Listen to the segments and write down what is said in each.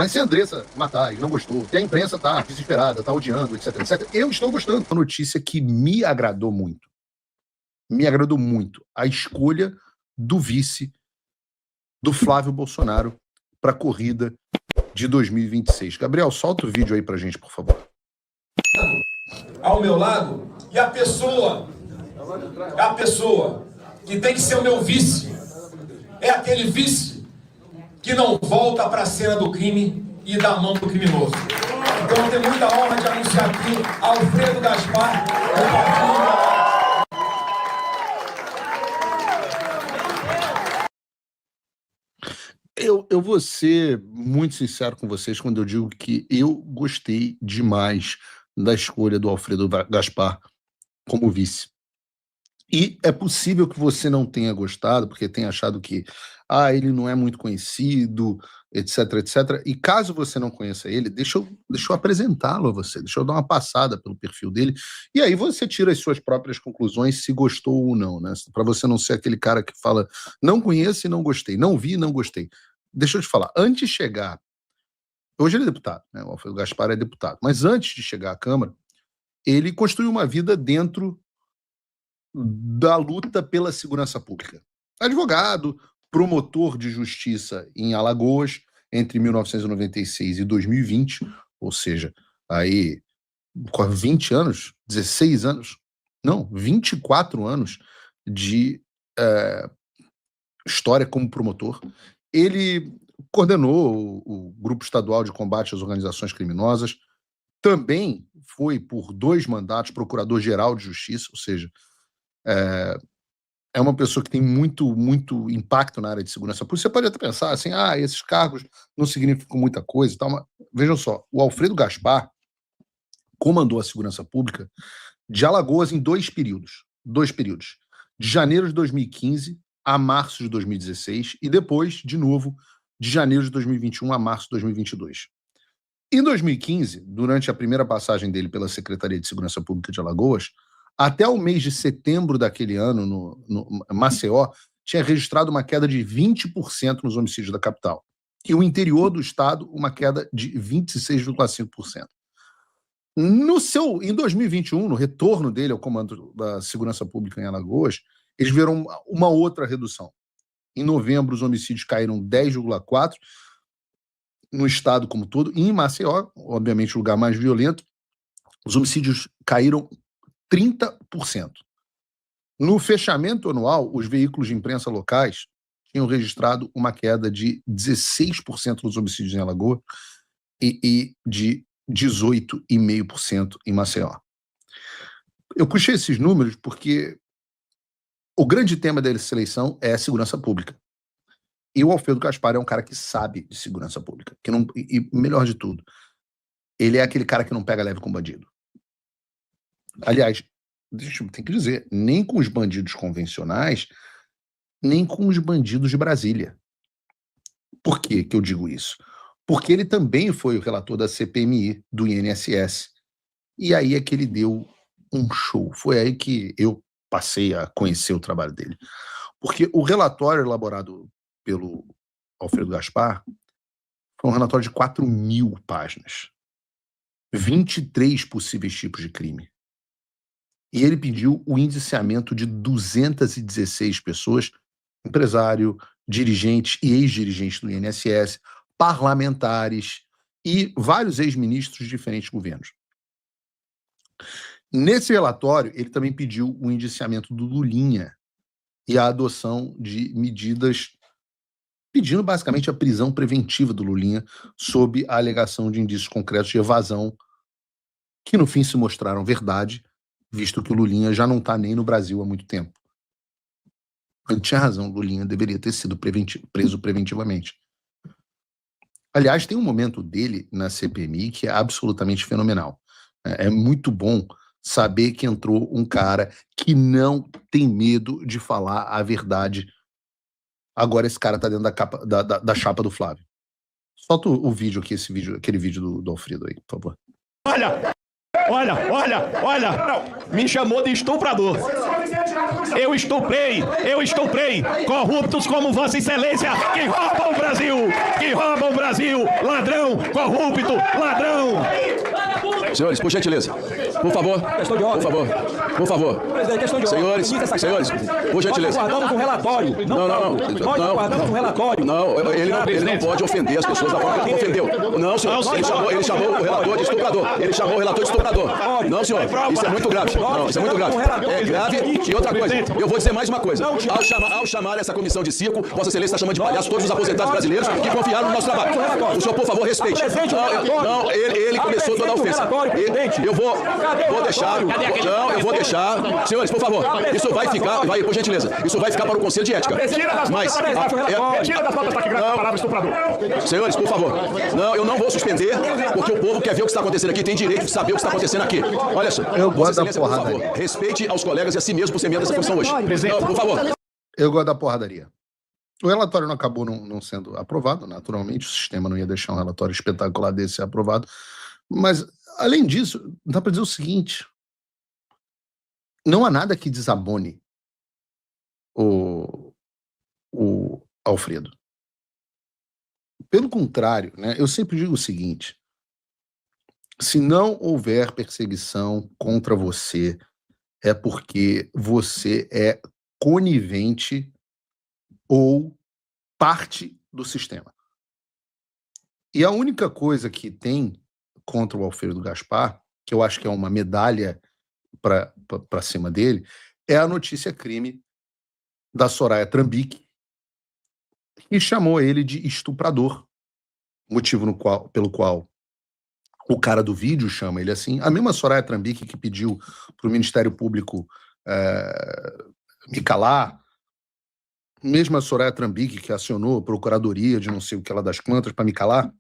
Mas se a Andressa matar e não gostou, que a imprensa tá desesperada, tá odiando, etc, etc, eu estou gostando. Uma notícia que me agradou muito a escolha do vice do Flávio Bolsonaro para a corrida de 2026. Gabriel, solta o vídeo aí pra gente, por favor. Ao meu lado, e a pessoa que tem que ser o meu vice, é aquele vice que não volta para a cena do crime e dá a mão pro criminoso. Então eu tenho muita honra de anunciar aqui Alfredo Gaspar, do Partido. Eu vou ser muito sincero com vocês quando eu digo que eu gostei demais da escolha do Alfredo Gaspar como vice. E é possível que você não tenha gostado, porque tenha achado que ele não é muito conhecido, etc, etc. E caso você não conheça ele, deixa eu apresentá-lo a você, deixa eu dar uma passada pelo perfil dele, e aí você tira as suas próprias conclusões se gostou ou não, né? Para você não ser aquele cara que fala, não conheço e não gostei, não vi e não gostei. Deixa eu te falar, antes de chegar, hoje ele é deputado, né? O Alfredo Gaspar é deputado, mas antes de chegar à Câmara, ele construiu uma vida dentro da luta pela segurança pública. Advogado, promotor de justiça em Alagoas entre 1996 e 2020, ou seja, aí 20 anos, 16 anos, não, 24 anos de história como promotor. Ele coordenou o Grupo Estadual de Combate às Organizações Criminosas, também foi por 2 mandatos procurador-geral de justiça, ou seja, é uma pessoa que tem muito impacto na área de segurança pública. Você pode até pensar assim, esses cargos não significam muita coisa e tal, mas vejam só, o Alfredo Gaspar comandou a segurança pública de Alagoas em 2 períodos. De janeiro de 2015 a março de 2016 e depois, de novo, de janeiro de 2021 a março de 2022. Em 2015, durante a primeira passagem dele pela Secretaria de Segurança Pública de Alagoas, até o mês de setembro daquele ano, no Maceió, tinha registrado uma queda de 20% nos homicídios da capital. E o interior do estado, uma queda de 26,5%. Em 2021, no retorno dele ao comando da Segurança Pública em Alagoas, eles viram uma outra redução. Em novembro, os homicídios caíram 10,4%, no estado como todo, e em Maceió, obviamente o lugar mais violento, os homicídios caíram 30%. No fechamento anual, os veículos de imprensa locais tinham registrado uma queda de 16% nos homicídios em Alagoas e de 18,5% em Maceió. Eu puxei esses números porque o grande tema dessa eleição é a segurança pública. E o Alfredo Gaspar é um cara que sabe de segurança pública. E melhor de tudo, ele é aquele cara que não pega leve com bandido. Aliás, tem que dizer, nem com os bandidos convencionais, nem com os bandidos de Brasília. Por que eu digo isso? Porque ele também foi o relator da CPMI, do INSS. E aí é que ele deu um show. Foi aí que eu passei a conhecer o trabalho dele. Porque o relatório elaborado pelo Alfredo Gaspar foi um relatório de 4.000 páginas. 23 possíveis tipos de crime. E ele pediu o indiciamento de 216 pessoas, empresário, dirigentes e ex-dirigentes do INSS, parlamentares e vários ex-ministros de diferentes governos. Nesse relatório, ele também pediu o indiciamento do Lulinha e a adoção de medidas pedindo basicamente a prisão preventiva do Lulinha sob a alegação de indícios concretos de evasão que no fim se mostraram verdade, visto que o Lulinha já não está nem no Brasil há muito tempo. Ele tinha razão, o Lulinha deveria ter sido preso preventivamente. Aliás, tem um momento dele na CPMI que é absolutamente fenomenal. É muito bom saber que entrou um cara que não tem medo de falar a verdade. Agora esse cara tá dentro da chapa do Flávio. Solta o vídeo aqui, aquele vídeo do Alfredo aí, por favor. Olha! Me chamou de estuprador. Eu estuprei corruptos como Vossa Excelência, que roubam o Brasil, ladrão, corrupto, ladrão. Senhores, por gentileza, por favor, senhores, por gentileza. Aguardamos um relatório. Não, ele não pode ofender as pessoas da forma que ele ofendeu. Não, senhor, ele chamou o relator de estuprador. Não, senhor, isso é muito grave. Não, isso é muito grave. É grave. E outra coisa, eu vou dizer mais uma coisa. Ao chamar essa comissão de circo, Vossa Excelência está chamando de palhaço todos os aposentados brasileiros que confiaram no nosso trabalho. O senhor, por favor, respeite. Não, ele começou toda a ofensa. Eu vou deixar. Não, eu vou deixar. Senhores, por favor, isso vai ficar, por gentileza, isso vai ficar para o Conselho de Ética. Mas. Tira das notas taquigráficas a palavra estuprador. Senhores, por favor. Não, eu não vou suspender, porque o povo quer ver o que está acontecendo aqui, tem direito de saber o que está acontecendo aqui. Olha só. Eu gosto da porrada. Por favor, respeite aos colegas e a si mesmo por ser membro dessa comissão hoje. Não, por favor. Eu gosto da porradaria. O relatório não acabou não sendo aprovado, naturalmente, o sistema não ia deixar um relatório espetacular desse ser aprovado, mas, além disso, dá para dizer o seguinte: não há nada que desabone o Alfredo. Pelo contrário, né, eu sempre digo o seguinte: se não houver perseguição contra você, é porque você é conivente ou parte do sistema. E a única coisa que tem contra o Alfredo Gaspar, que eu acho que é uma medalha para cima dele, é a notícia crime da Soraya Trumbic, que chamou ele de estuprador, motivo pelo qual o cara do vídeo chama ele assim. A mesma Soraya Trumbic que pediu para o Ministério Público me calar, mesma Soraya Trumbic que acionou a procuradoria de não sei o que lá das quantas para me calar,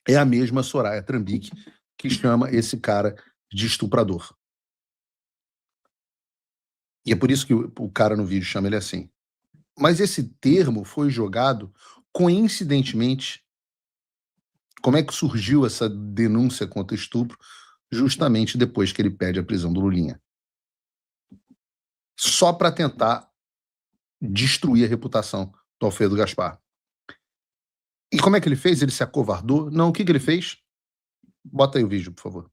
é a mesma Soraya Trumbic que chama esse cara de estuprador. E é por isso que o cara no vídeo chama ele assim. Mas esse termo foi jogado coincidentemente. Como é que surgiu essa denúncia contra estupro? Justamente depois que ele pede a prisão do Lulinha. Só para tentar destruir a reputação do Alfredo Gaspar. E como é que ele fez? Ele se acovardou? Não, o que ele fez? Bota aí o vídeo, por favor.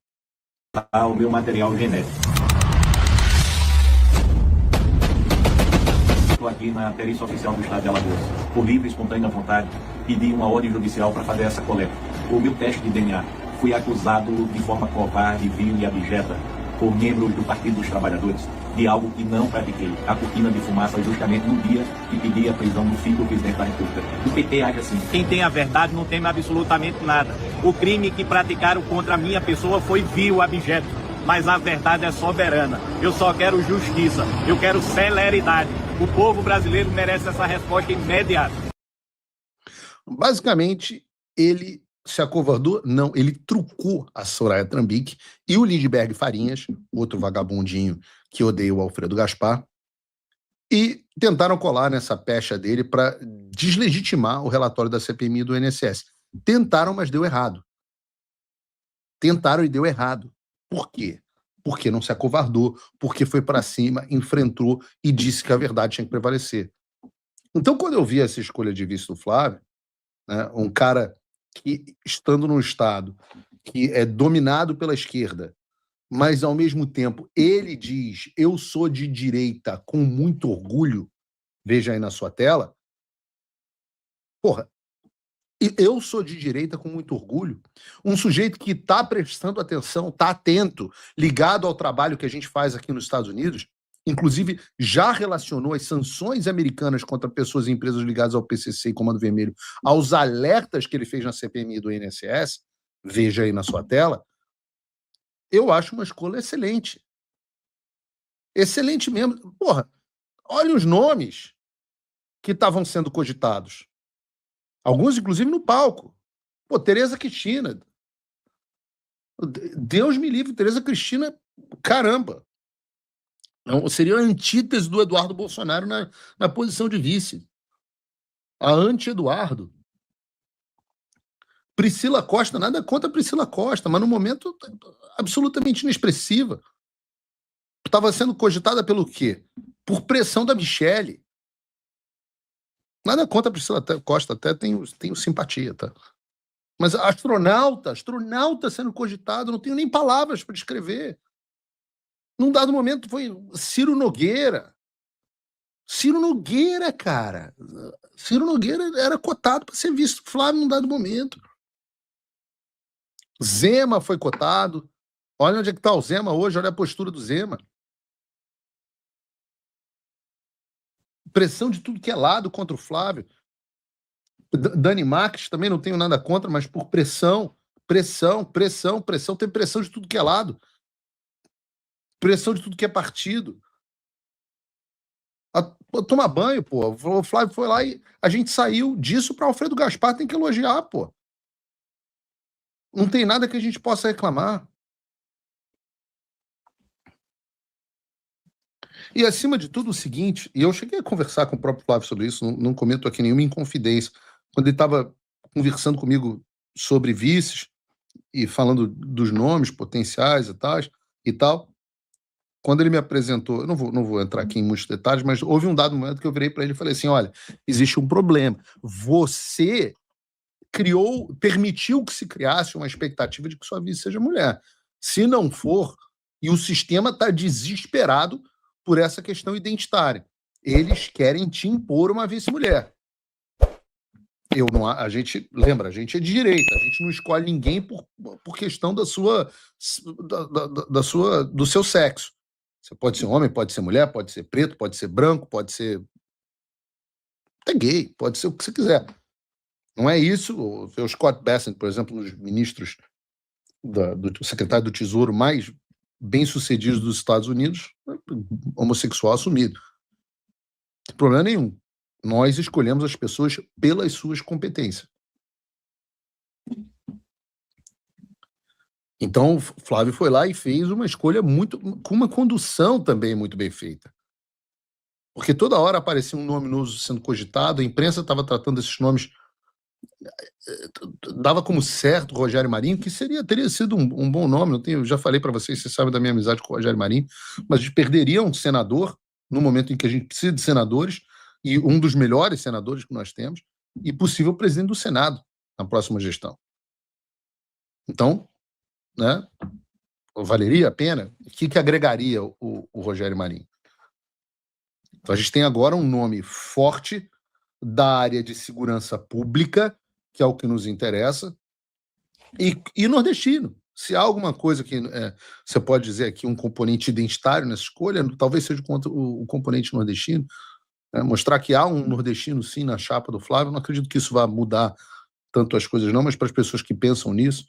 O meu material genético. Estou aqui na perícia oficial do Estado de Alagoas. Por livre e espontânea vontade, pedi uma ordem judicial para fazer essa coleta. O meu teste de DNA. Fui acusado de forma covarde, vil e abjeta por membros do Partido dos Trabalhadores de algo que não pratiquei. A cortina de fumaça justamente no dia que pedi a prisão do filho do presidente da República. O PT age assim. Quem tem a verdade não teme absolutamente nada. O crime que praticaram contra a minha pessoa foi vil, abjeto. Mas a verdade é soberana. Eu só quero justiça. Eu quero celeridade. O povo brasileiro merece essa resposta imediata. Basicamente, ele se acovardou? Não, ele trucou a Soraya Trumbic e o Lindbergh Farinhas, outro vagabundinho que odeia o Alfredo Gaspar, e tentaram colar nessa pecha dele para deslegitimar o relatório da CPMI do INSS. Tentaram, mas deu errado. Tentaram e deu errado. Por quê? Porque não se acovardou, porque foi para cima, enfrentou e disse que a verdade tinha que prevalecer. Então, quando eu vi essa escolha de vice do Flávio, né, um cara que, estando num estado que é dominado pela esquerda, mas, ao mesmo tempo, ele diz: eu sou de direita com muito orgulho, veja aí na sua tela, porra, eu sou de direita com muito orgulho, um sujeito que está prestando atenção, está atento, ligado ao trabalho que a gente faz aqui nos Estados Unidos, inclusive já relacionou as sanções americanas contra pessoas e empresas ligadas ao PCC e Comando Vermelho aos alertas que ele fez na CPMI do INSS, veja aí na sua tela. Eu acho uma escolha excelente. Excelente mesmo. Porra, olha os nomes que estavam sendo cogitados. Alguns, inclusive, no palco. Pô, Tereza Cristina. Deus me livre, Tereza Cristina, caramba. Seria a antítese do Eduardo Bolsonaro na posição de vice. A anti-Eduardo. Priscila Costa, nada contra Priscila Costa, mas no momento absolutamente inexpressiva. estava sendo cogitada pelo quê? Por pressão da Michele. Nada contra a Priscila Costa, até tenho simpatia, tá? Mas astronauta sendo cogitado, não tenho nem palavras para descrever. Num dado momento foi Ciro Nogueira. Ciro Nogueira, cara. Ciro Nogueira era cotado para ser visto Flávio num dado momento. Zema foi cotado. Olha onde é que está o Zema hoje, olha a postura do Zema. Pressão de tudo que é lado contra o Flávio. Dani Marques, também não tenho nada contra, mas por pressão. Tem pressão de tudo que é lado. Pressão de tudo que é partido. Tomar banho, pô. O Flávio foi lá e a gente saiu disso para Alfredo Gaspar, tem que elogiar, pô. Não tem nada que a gente possa reclamar. E, acima de tudo, o seguinte, e eu cheguei a conversar com o próprio Flávio sobre isso, não comento aqui nenhuma inconfidência, quando ele estava conversando comigo sobre vices e falando dos nomes potenciais e tal, quando ele me apresentou, eu não vou entrar aqui em muitos detalhes, mas houve um dado momento que eu virei para ele e falei assim, olha, existe um problema. Você permitiu que se criasse uma expectativa de que sua vice seja mulher. Se não for, e o sistema está desesperado por essa questão identitária. Eles querem te impor uma vice-mulher. A gente é de direita, a gente não escolhe ninguém por questão do seu sexo. Você pode ser homem, pode ser mulher, pode ser preto, pode ser branco, pode ser até gay, pode ser o que você quiser. Não é isso. O Scott Bessent, por exemplo, um dos ministros do secretário do Tesouro mais bem-sucedidos dos Estados Unidos, homossexual assumido. Não tem problema nenhum. Nós escolhemos as pessoas pelas suas competências. Então, Flávio foi lá e fez uma escolha com uma condução também muito bem feita. Porque toda hora aparecia um nome novo sendo cogitado, a imprensa estava tratando esses nomes, dava como certo o Rogério Marinho, que teria sido um bom nome. Eu já falei para vocês sabem da minha amizade com o Rogério Marinho, mas a gente perderia um senador no momento em que a gente precisa de senadores, e um dos melhores senadores que nós temos, e possível presidente do Senado na próxima gestão. Então, né, valeria a pena? O que agregaria o Rogério Marinho? Então, a gente tem agora um nome forte da área de segurança pública, que é o que nos interessa, e nordestino. Se há alguma coisa que você pode dizer aqui, um componente identitário nessa escolha, talvez seja o componente nordestino. Mostrar que há um nordestino, sim, na chapa do Flávio. Não acredito que isso vá mudar tanto as coisas, não, mas para as pessoas que pensam nisso.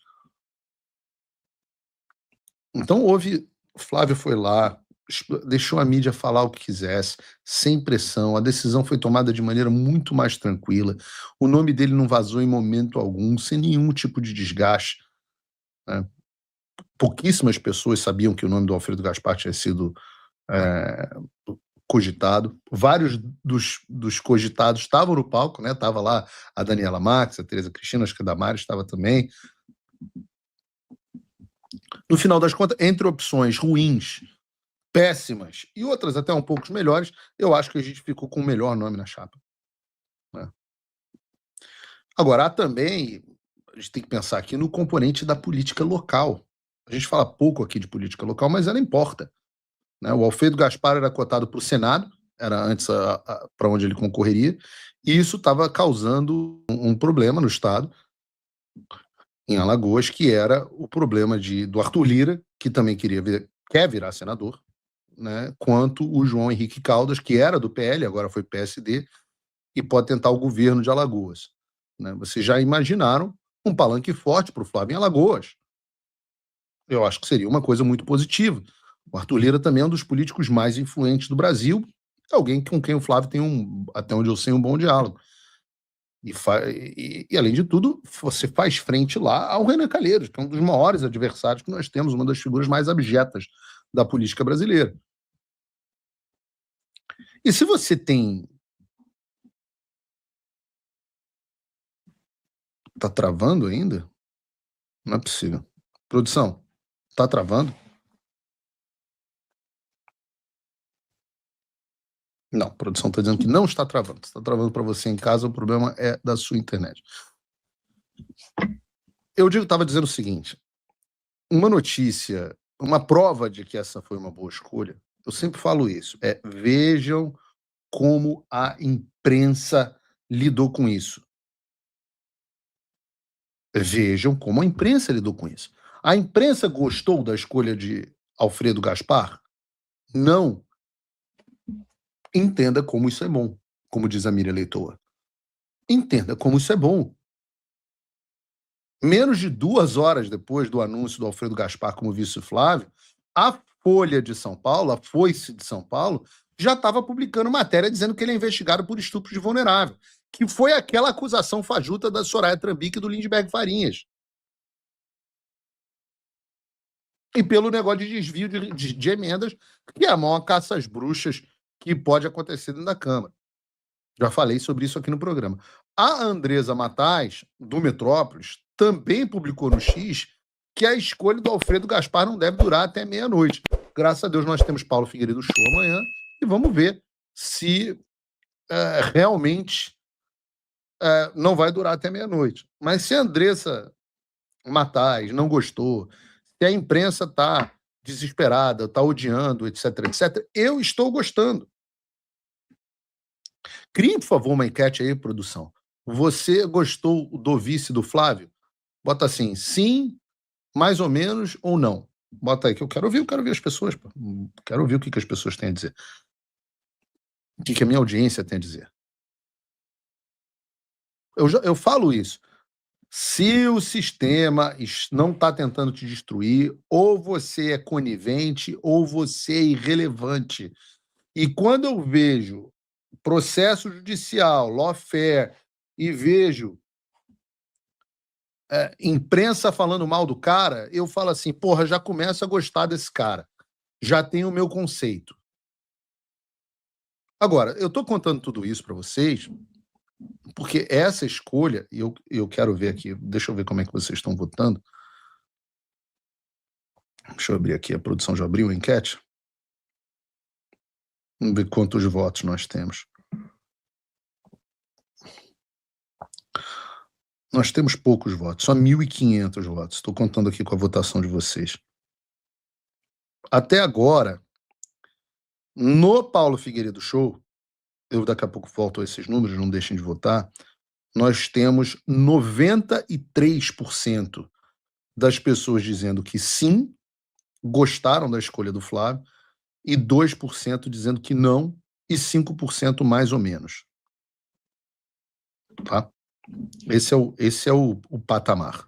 Então, o Flávio foi lá, deixou a mídia falar o que quisesse, sem pressão. A decisão foi tomada de maneira muito mais tranquila. O nome dele não vazou em momento algum, sem nenhum tipo de desgaste. Né? Pouquíssimas pessoas sabiam que o nome do Alfredo Gaspar tinha sido cogitado. Vários dos cogitados estavam no palco, né? Estava lá a Daniela Marques, a Tereza Cristina, acho que a Damares estava também. No final das contas, entre opções ruins, péssimas e outras até um pouco melhores, eu acho que a gente ficou com o melhor nome na chapa. Né? Agora, há também, a gente tem que pensar aqui no componente da política local. A gente fala pouco aqui de política local, mas ela importa. Né? O Alfredo Gaspar era cotado para o Senado, era antes para onde ele concorreria, e isso estava causando um problema no Estado, em Alagoas, que era o problema do Arthur Lira, que também quer virar senador, né? Quanto o João Henrique Caldas, que era do PL, agora foi PSD, e pode tentar o governo de Alagoas. Né? Vocês já imaginaram um palanque forte para o Flávio em Alagoas. Eu acho que seria uma coisa muito positiva. O Arthur Lira também é um dos políticos mais influentes do Brasil, alguém com quem o Flávio tem, até onde eu sei, um bom diálogo. E além de tudo, você faz frente lá ao Renan Calheiros, que é um dos maiores adversários que nós temos, uma das figuras mais abjetas da política brasileira. E se você tem... Tá travando ainda? Não é possível. Produção, tá travando? Não, a produção está dizendo que não está travando. Está travando para você em casa, o problema é da sua internet. Eu estava dizendo o seguinte, uma notícia, uma prova de que essa foi uma boa escolha, eu sempre falo isso, vejam como a imprensa lidou com isso. Vejam como a imprensa lidou com isso. A imprensa gostou da escolha de Alfredo Gaspar? Não. Entenda como isso é bom, como diz a Miriam Leitoa. Entenda como isso é bom. Menos de 2 horas depois do anúncio do Alfredo Gaspar como vice Flávio, a Folha de São Paulo, a Foice de São Paulo, já estava publicando matéria dizendo que ele é investigado por estupro de vulnerável, que foi aquela acusação fajuta da Soraya Trambique e do Lindbergh Farinhas. E pelo negócio de desvio de emendas, que é a maior caça às bruxas que pode acontecer dentro da Câmara. Já falei sobre isso aqui no programa. A Andresa Matais, do Metrópolis, também publicou no X que a escolha do Alfredo Gaspar não deve durar até meia-noite. Graças a Deus nós temos Paulo Figueiredo Show amanhã e vamos ver se realmente não vai durar até meia-noite. Mas se a Andresa Matais não gostou, se a imprensa está desesperada, está odiando, etc, etc, eu estou gostando. Criem, por favor, uma enquete aí, produção. Você gostou do vice do Flávio? Bota assim, sim, mais ou menos, ou não. Bota aí, que eu quero ouvir as pessoas. Pô. Quero ouvir o que as pessoas têm a dizer. O que a minha audiência tem a dizer. Eu falo isso. Se o sistema não está tentando te destruir, ou você é conivente, ou você é irrelevante. E quando eu vejo processo judicial, lawfare, e vejo imprensa falando mal do cara, eu falo assim, porra, já começo a gostar desse cara. Já tenho o meu conceito. Agora, eu estou contando tudo isso para vocês porque essa escolha, e eu quero ver aqui, deixa eu ver como é que vocês estão votando. Deixa eu abrir aqui, a produção já abriu a enquete. Vamos ver quantos votos nós temos. Nós temos poucos votos, só 1.500 votos. Estou contando aqui com a votação de vocês. Até agora, no Paulo Figueiredo Show, eu daqui a pouco volto a esses números, não deixem de votar, nós temos 93% das pessoas dizendo que sim, gostaram da escolha do Flávio, e 2% dizendo que não, e 5% mais ou menos. Tá? Esse é o patamar.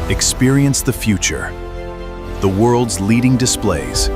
Experience the future. The world's leading displays,